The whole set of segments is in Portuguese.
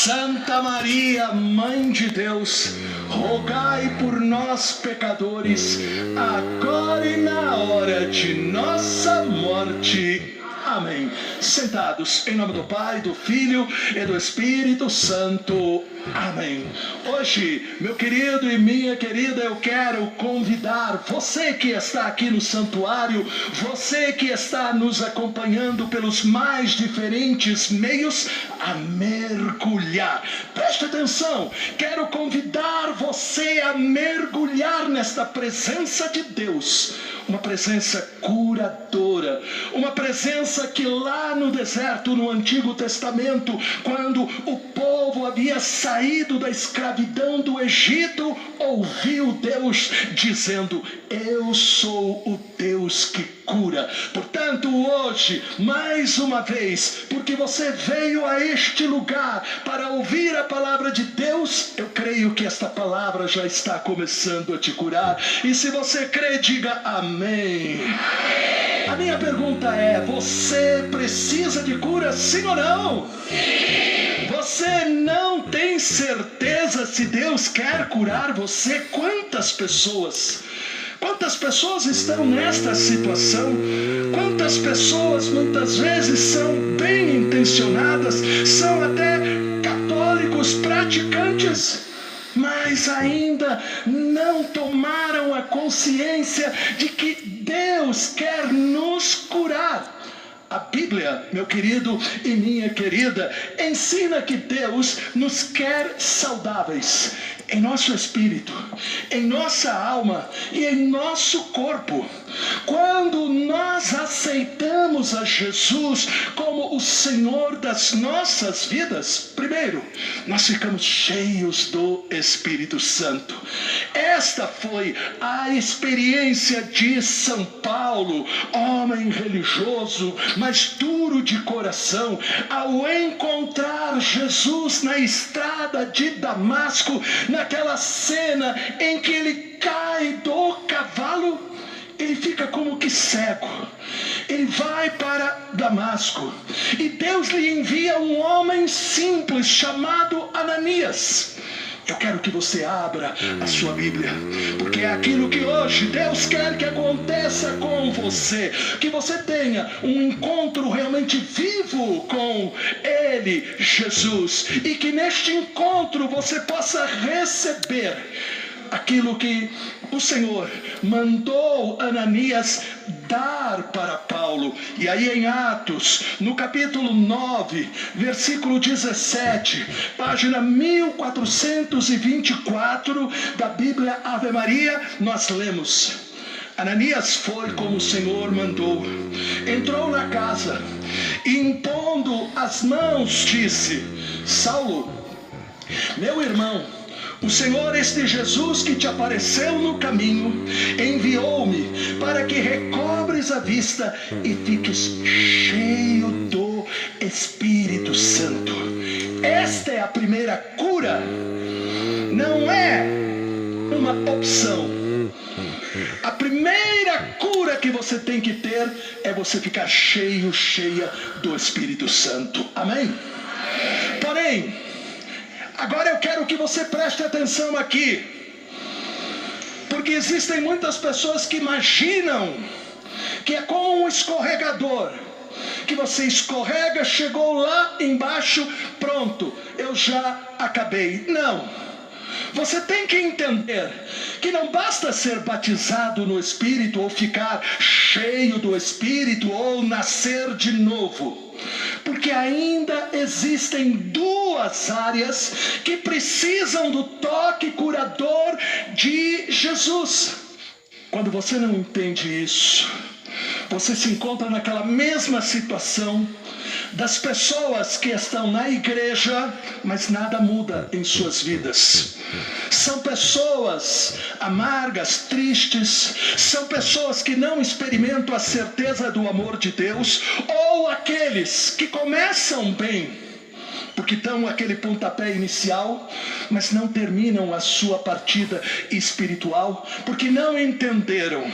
Santa Maria, Mãe de Deus, rogai por nós, pecadores, agora e na hora de nossa morte. Amém. Sentados, em nome do Pai, do Filho e do Espírito Santo. Amém. Hoje, meu querido e minha querida, eu quero convidar você que está aqui no santuário, você que está nos acompanhando pelos mais diferentes meios, a mergulhar. Preste atenção, quero convidar você a mergulhar nesta presença de Deus. Uma presença curadora, uma presença que lá no deserto, no Antigo Testamento, quando o povo havia saído da escravidão do Egito, ouviu Deus dizendo: eu sou o Deus que cura. Portanto, hoje, mais uma vez, porque você veio a este lugar para ouvir a palavra de Deus, eu creio que esta palavra já está começando a te curar. E se você crê, diga amém. A minha pergunta é: você precisa de cura, sim ou não? Você não tem certeza se Deus quer curar você? Quantas pessoas estão nesta situação? Quantas pessoas muitas vezes são bem intencionadas, são até católicos praticantes, mas ainda não tomaram a consciência de que Deus quer nos curar. A Bíblia, meu querido e minha querida, ensina que Deus nos quer saudáveis em nosso espírito, em nossa alma e em nosso corpo. Quando nós aceitamos a Jesus como o Senhor das nossas vidas, primeiro, nós ficamos cheios do Espírito Santo. Esta foi a experiência de São Paulo, homem religioso, mas duro de coração, ao encontrar Jesus na estrada de Damasco, naquela cena em que ele cai do cavalo. Ele fica como que cego. Ele vai para Damasco e Deus lhe envia um homem simples chamado Ananias. Eu quero que você abra a sua Bíblia, porque é aquilo que hoje Deus quer que aconteça com você, que você tenha um encontro realmente vivo com Ele, Jesus, e que neste encontro você possa receber aquilo que o Senhor mandou Ananias dar para Paulo. E aí em Atos, no capítulo 9, versículo 17, página 1424 da Bíblia Ave Maria, nós lemos: Ananias foi como o Senhor mandou, entrou na casa e, impondo as mãos, disse: Saulo, meu irmão, o Senhor, este Jesus que te apareceu no caminho, enviou-me para que recobres a vista e fiques cheio do Espírito Santo. Esta é a primeira cura, não é uma opção. A primeira cura que você tem que ter é você ficar cheia do Espírito Santo. Amém? Porém, agora eu quero que você preste atenção aqui, porque existem muitas pessoas que imaginam que é como um escorregador, que você escorrega, chegou lá embaixo, pronto, eu já acabei. Não. Você tem que entender que não basta ser batizado no Espírito ou ficar cheio do Espírito ou nascer de novo, porque ainda existem duas áreas que precisam do toque curador de Jesus. Quando você não entende isso, você se encontra naquela mesma situação das pessoas que estão na igreja, mas nada muda em suas vidas. São pessoas amargas, tristes, são pessoas que não experimentam a certeza do amor de Deus, ou aqueles que começam bem, porque dão aquele pontapé inicial, mas não terminam a sua partida espiritual, porque não entenderam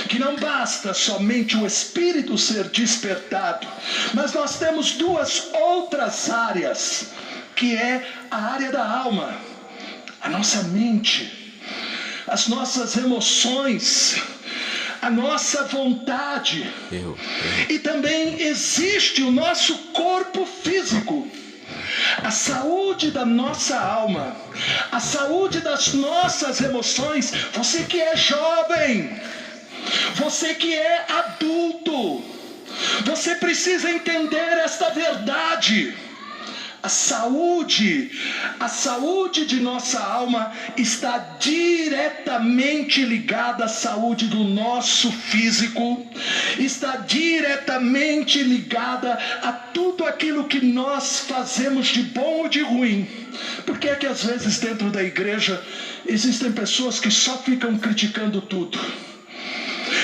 que não basta somente o espírito ser despertado, mas nós temos duas outras áreas que é a área da alma, a nossa mente, as nossas emoções, a nossa vontade. E também existe o nosso corpo físico. A saúde da nossa alma, a saúde das nossas emoções. Você que é jovem, você que é adulto, você precisa entender esta verdade. A saúde de nossa alma está diretamente ligada à saúde do nosso físico, está diretamente ligada a tudo aquilo que nós fazemos de bom ou de ruim. Por que é que às vezes dentro da igreja existem pessoas que só ficam criticando tudo?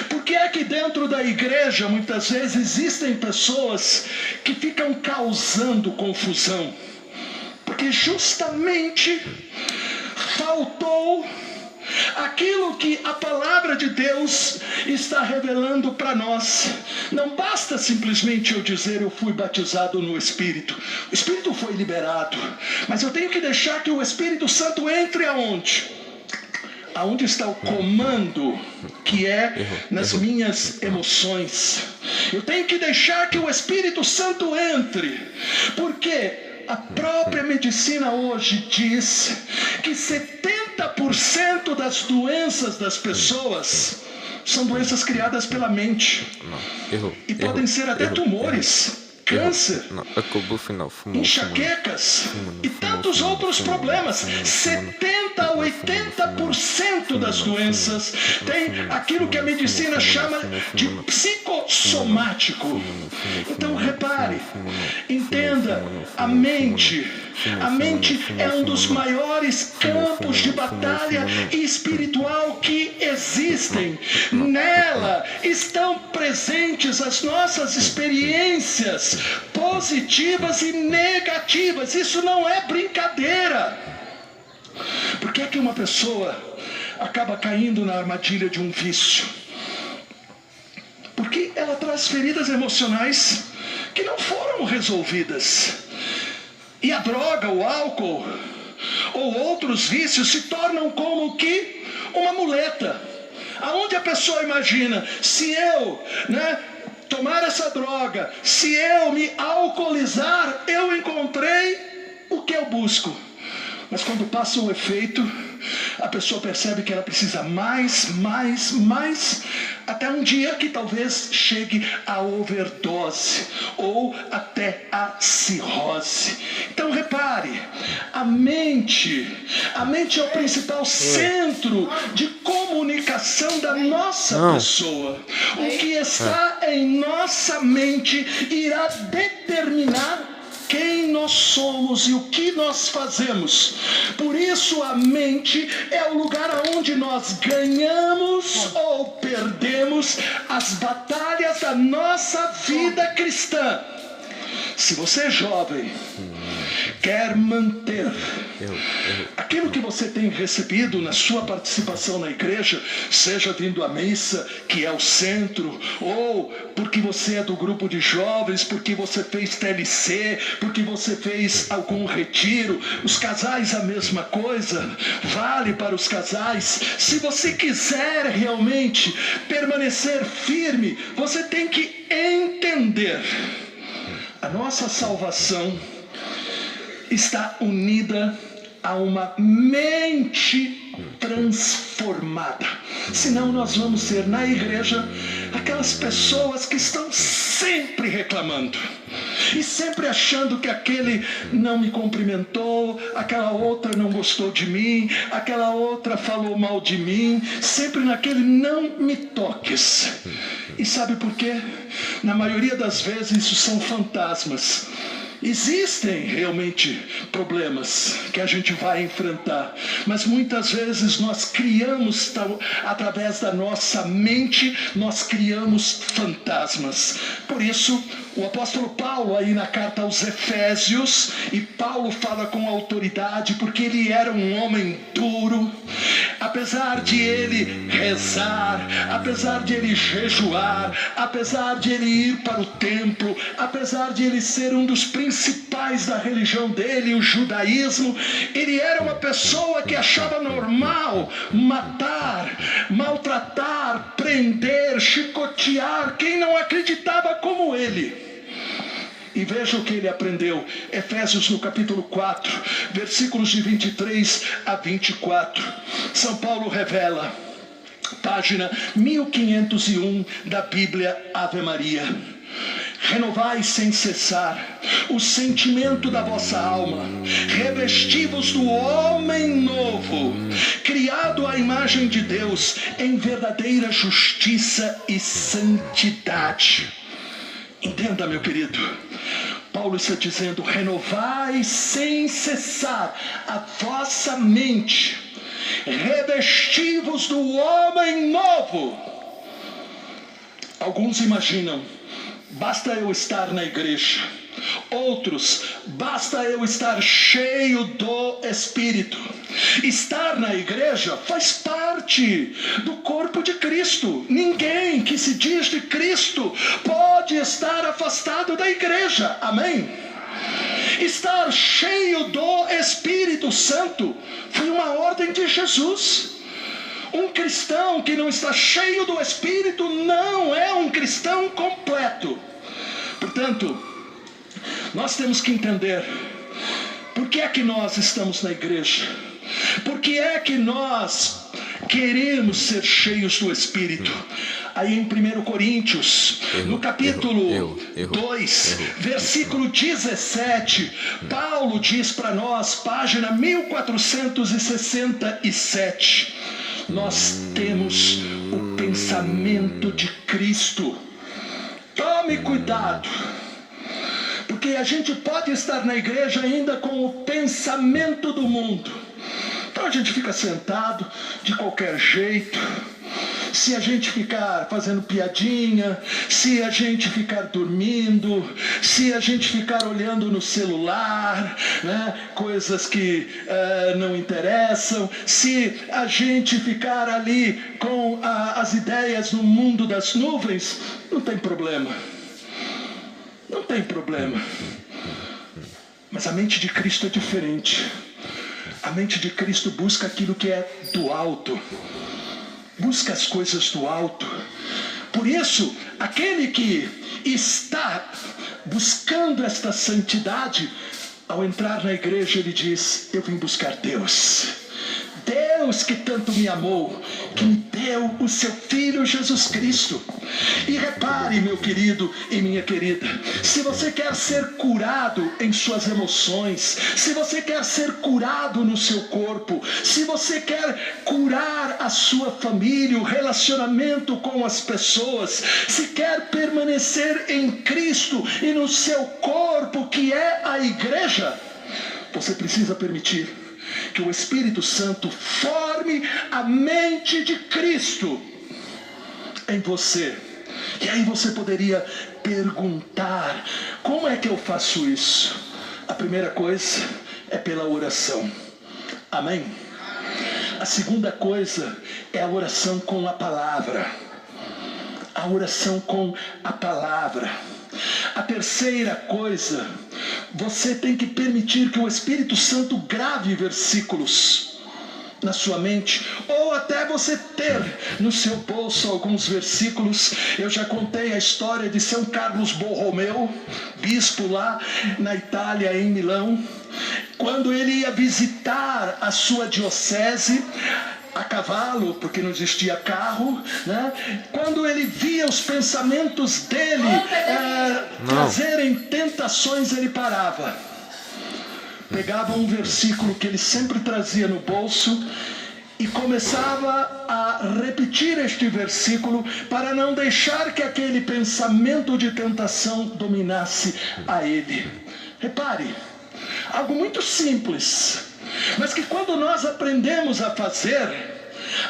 Por que é que dentro da igreja muitas vezes existem pessoas que ficam causando confusão? Porque justamente faltou aquilo que a palavra de Deus está revelando para nós. Não basta simplesmente eu dizer eu fui batizado no Espírito. O Espírito foi liberado, mas eu tenho que deixar que o Espírito Santo entre aonde? Aonde está o comando, que é nas minhas emoções. Eu tenho que deixar que o Espírito Santo entre, porque a própria medicina hoje diz que 70% das doenças das pessoas são doenças criadas pela mente. E podem ser até tumores, câncer, enxaquecas e tantos outros problemas. 70% a 80% das doenças tem aquilo que a medicina chama de psicossomático. Então repare, entenda, a mente é um dos maiores campos de batalha espiritual que existem. Nela estão presentes as nossas experiências positivas e negativas. Isso não é brincadeira. Por que é que uma pessoa acaba caindo na armadilha de um vício? Porque ela traz feridas emocionais que não foram resolvidas. E a droga, o álcool ou outros vícios se tornam como que uma muleta. Aonde a pessoa imagina, se eu, tomar essa droga, se eu me alcoolizar, eu encontrei o que eu busco. Mas quando passa o efeito, a pessoa percebe que ela precisa mais, até um dia que talvez chegue a overdose ou até a cirrose. Então repare, a mente é o principal centro de comunicação da nossa pessoa. O que está em nossa mente irá determinar quem nós somos e o que nós fazemos. Por isso a mente é o lugar onde nós ganhamos ou perdemos as batalhas da nossa vida cristã. Se você é jovem, quer manter aquilo que você tem recebido na sua participação na igreja, seja vindo à missa, que é o centro, ou porque você é do grupo de jovens, porque você fez TLC, porque você fez algum retiro, os casais a mesma coisa, vale para os casais. Se você quiser realmente permanecer firme, você tem que entender: a nossa salvação está unida a uma mente transformada. Senão nós vamos ser na igreja aquelas pessoas que estão sempre reclamando e sempre achando que aquele não me cumprimentou, aquela outra não gostou de mim, aquela outra falou mal de mim, sempre naquele não me toques. E sabe por quê? Na maioria das vezes isso são fantasmas. Existem realmente problemas que a gente vai enfrentar, mas muitas vezes nós criamos, através da nossa mente, nós criamos fantasmas. Por isso, o apóstolo Paulo aí na carta aos Efésios, e Paulo fala com autoridade porque ele era um homem duro, apesar de ele rezar, apesar de ele jejuar, apesar de ele ir para o templo, apesar de ele ser um dos principais da religião dele, o judaísmo, ele era uma pessoa que achava normal matar, maltratar, prender, chicotear quem não acreditava como ele. E veja o que ele aprendeu. Efésios no capítulo 4, versículos de 23 a 24. São Paulo revela, página 1501 da Bíblia Ave Maria: renovai sem cessar o sentimento da vossa alma, revesti-vos do homem novo, criado à imagem de Deus, em verdadeira justiça e santidade. Entenda, meu querido, Paulo está dizendo: renovai sem cessar a vossa mente, revesti-vos do homem novo. Alguns imaginam: basta eu estar na igreja. Outros: basta eu estar cheio do Espírito. Estar na igreja faz parte do corpo de Cristo. Ninguém que se diz de Cristo pode estar afastado da igreja. Amém? Estar cheio do Espírito Santo foi uma ordem de Jesus. Um cristão que não está cheio do Espírito não é um cristão completo. Portanto, nós temos que entender por que é que nós estamos na igreja. Por que é que nós queremos ser cheios do Espírito? Aí em 1 Coríntios, no capítulo 2, versículo 17, Paulo diz para nós, página 1467, nós temos o pensamento de Cristo. Tome cuidado, porque a gente pode estar na igreja ainda com o pensamento do mundo. Então a gente fica sentado de qualquer jeito. Se a gente ficar fazendo piadinha, se a gente ficar dormindo, se a gente ficar olhando no celular, né, coisas que não interessam, se a gente ficar ali com as ideias no mundo das nuvens, não tem problema. Não tem problema. Mas a mente de Cristo é diferente. A mente de Cristo busca aquilo que é do alto. Busca as coisas do alto. Por isso, aquele que está buscando esta santidade, ao entrar na igreja ele diz: eu vim buscar Deus. Deus que tanto me amou, que me deu o seu Filho Jesus Cristo. E repare, meu querido e minha querida, se você quer ser curado em suas emoções, se você quer ser curado no seu corpo, se você quer curar a sua família, o relacionamento com as pessoas, se quer permanecer em Cristo e no seu corpo, que é a igreja, você precisa permitir que o Espírito Santo forme a mente de Cristo em você. E aí você poderia perguntar: como é que eu faço isso? A primeira coisa é pela oração. Amém? A segunda coisa é a oração com a palavra. A oração com a palavra. A terceira coisa, você tem que permitir que o Espírito Santo grave versículos na sua mente, ou até você ter no seu bolso alguns versículos. Eu já contei a história de São Carlos Borromeu, bispo lá na Itália, em Milão, quando ele ia visitar a sua diocese a cavalo, porque não existia carro, né? Quando ele via os pensamentos dele trazerem tentações, ele parava, pegava um versículo que ele sempre trazia no bolso e começava a repetir este versículo para não deixar que aquele pensamento de tentação dominasse a ele. Repare, algo muito simples, mas que quando nós aprendemos a fazer,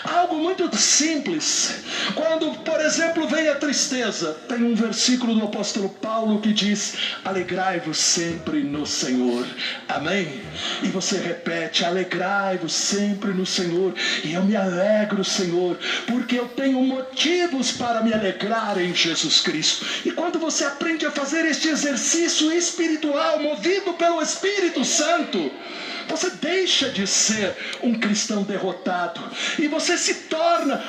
Algo muito simples. Quando, por exemplo, vem a tristeza, tem um versículo do apóstolo Paulo que diz: alegrai-vos sempre no Senhor. Amém? E você repete: alegrai-vos sempre no Senhor. E eu me alegro, Senhor, porque eu tenho motivos para me alegrar em Jesus Cristo. E quando você aprende a fazer este exercício espiritual, movido pelo Espírito Santo, você deixa de ser um cristão derrotado e você se torna